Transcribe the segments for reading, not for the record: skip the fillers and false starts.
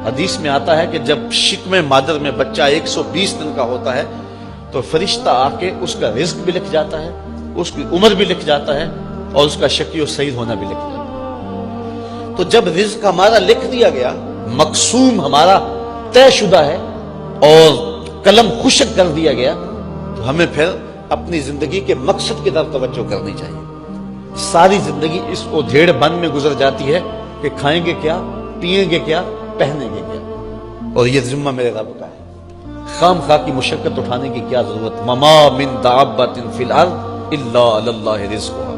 حدیث میں آتا ہے کہ جب شکم مادر میں بچہ 120 دن کا ہوتا ہے تو فرشتہ آ کے اس کا رزق بھی لکھ جاتا ہے، اس کی عمر بھی لکھ جاتا ہے، اور اس کا شقی و سعید ہونا بھی لکھ جاتا ہے۔ تو جب رزق ہمارا لکھ دیا گیا، مقسوم ہمارا طے شدہ ہے اور قلم خشک کر دیا گیا، تو ہمیں پھر اپنی زندگی کے مقصد کی طرف توجہ کرنی چاہیے۔ ساری زندگی اس کو دھیڑ بند میں گزر جاتی ہے کہ کھائیں گے کیا، پیئیں گے کیا، پہنیں گے کیا، اور یہ ذمہ میرے رب کا ہے۔ خام خواہ کی مشقت اٹھانے کی کیا ضرورت؟ مما من دابۃ فی الارض الا علی اللہ رزقها۔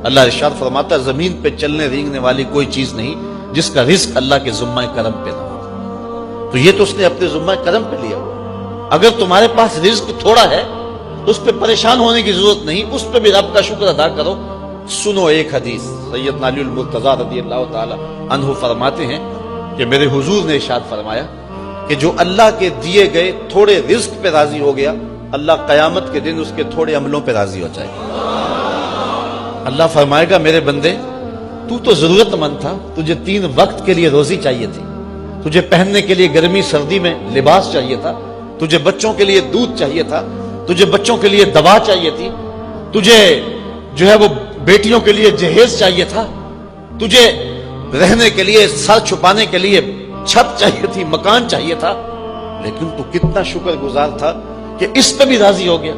اللہ ارشاد فرماتا ہے زمین پہ چلنے رینگنے والی کوئی چیز نہیں جس کا رزق اللہ کے ذمہ کرم پہ نہ ہو۔ تو یہ تو اس نے اپنے ذمہ کرم پہ لیا ہوا۔ اگر تمہارے پاس رزق تھوڑا ہے تو اس پہ پریشان ہونے کی ضرورت نہیں، اس پہ بھی رب کا شکر ادا کرو۔ سنو ایک حدیث، سیدنا علی المرتضیٰ رضی اللہ تعالی عنہ فرماتے ہیں کہ میرے حضور نے ارشاد فرمایا کہ جو اللہ کے دیے گئے تھوڑے رزق پہ راضی ہو گیا، اللہ قیامت کے دن اس کے تھوڑے عملوں پہ راضی ہو جائے گا۔ اللہ فرمائے گا میرے بندے تو ضرورت مند تھا، تجھے 3 وقت کے لیے روزی چاہیے تھی، تجھے پہننے کے لیے گرمی سردی میں لباس چاہیے تھا، تجھے بچوں کے لیے دودھ چاہیے تھا، تجھے بچوں کے لیے دوا چاہیے تھی، تجھے جو ہے وہ بیٹیوں کے لیے جہیز چاہیے تھا، تجھے رہنے کے لیے سر چھپانے کے لیے چھت چاہیے تھی، مکان چاہیے تھا، لیکن تو کتنا شکر گزار تھا کہ اس پہ بھی راضی ہو گیا۔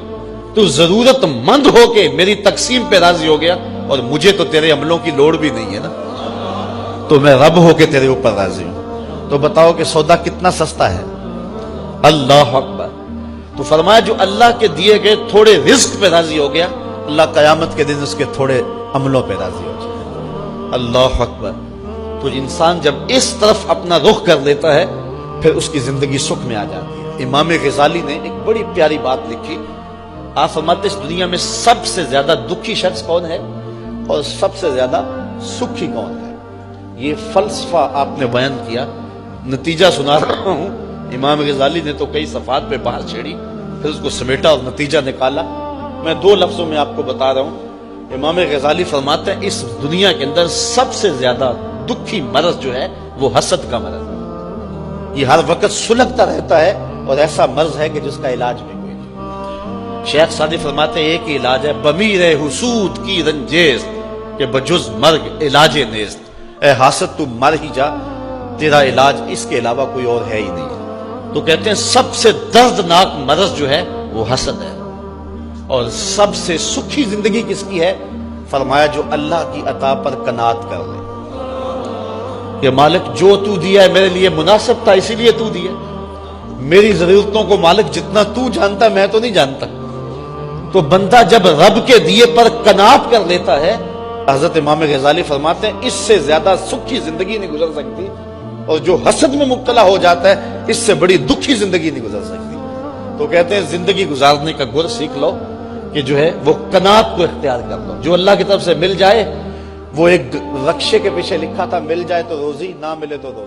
تو ضرورت مند ہو کے میری تقسیم پہ راضی ہو گیا، اور مجھے تو تیرے عملوں کی لوڑ بھی نہیں ہے نا، تو میں رب ہو کے تیرے اوپر راضی ہوں۔ تو بتاؤ کہ سودا کتنا سستا ہے؟ اللہ اکبر۔ تو فرمایا جو اللہ کے دیے گئے تھوڑے رزق پہ راضی ہو گیا، اللہ قیامت کے دن اس کے تھوڑے عملوں پہ راضی ہو جائے۔ اللہ اکبر۔ تو انسان جب اس طرف اپنا رخ کر لیتا ہے پھر اس کی زندگی سکھ میں آ جاتی ہے۔ امام غزالی نے ایک بڑی پیاری بات لکھی، آپ فرماتے اس دنیا میں سب سے زیادہ دکھی شخص کون ہے اور سب سے زیادہ سکھی کون ہے؟ یہ فلسفہ آپ نے بیان کیا، نتیجہ سنا رہا ہوں۔ امام غزالی نے تو کئی صفحات پہ باہر چھیڑی، پھر اس کو سمیٹا اور نتیجہ نکالا۔ میں 2 لفظوں میں آپ کو بتا رہا ہوں۔ امام غزالی فرماتے ہیں اس دنیا کے اندر سب سے زیادہ دکھی مرض جو ہے وہ حسد کا مرض ہے۔ یہ ہر وقت سلگتا رہتا ہے اور ایسا مرض ہے کہ جس کا علاج بھی کوئی نہیں۔ شیخ سعدی فرماتے ہیں ایک ہی علاج ہے، بمیر حسود کی رنجیز کہ بجز مرگ علاج نیست۔ اے حاسد تو مر ہی جا، تیرا علاج اس کے علاوہ کوئی اور ہے ہی نہیں۔ تو کہتے ہیں سب سے دردناک مرض جو ہے وہ حسد ہے، اور سب سے سکھی زندگی کس کی ہے؟ فرمایا جو اللہ کی عطا پر قناعت کر لے کہ مالک جو تو دیا ہے میرے لیے مناسب تھا اسی لیے تو دیا، میری ضرورتوں کو مالک جتنا تو جانتا میں تو نہیں جانتا۔ تو بندہ جب رب کے دیے پر قناعت کر لیتا ہے، حضرت امام غزالی فرماتے ہیں اس سے زیادہ سکھی زندگی نہیں گزر سکتی، اور جو حسد میں مبتلا ہو جاتا ہے اس سے بڑی دکھی زندگی نہیں گزر سکتی۔ تو کہتے ہیں زندگی گزارنے کا گر سیکھ لو کہ جو ہے وہ قناعت کو اختیار کر لو۔ جو اللہ کی طرف سے مل جائے، وہ ایک رکشے کے پیچھے لکھا تھا، مل جائے تو روزی، نہ ملے تو روزی۔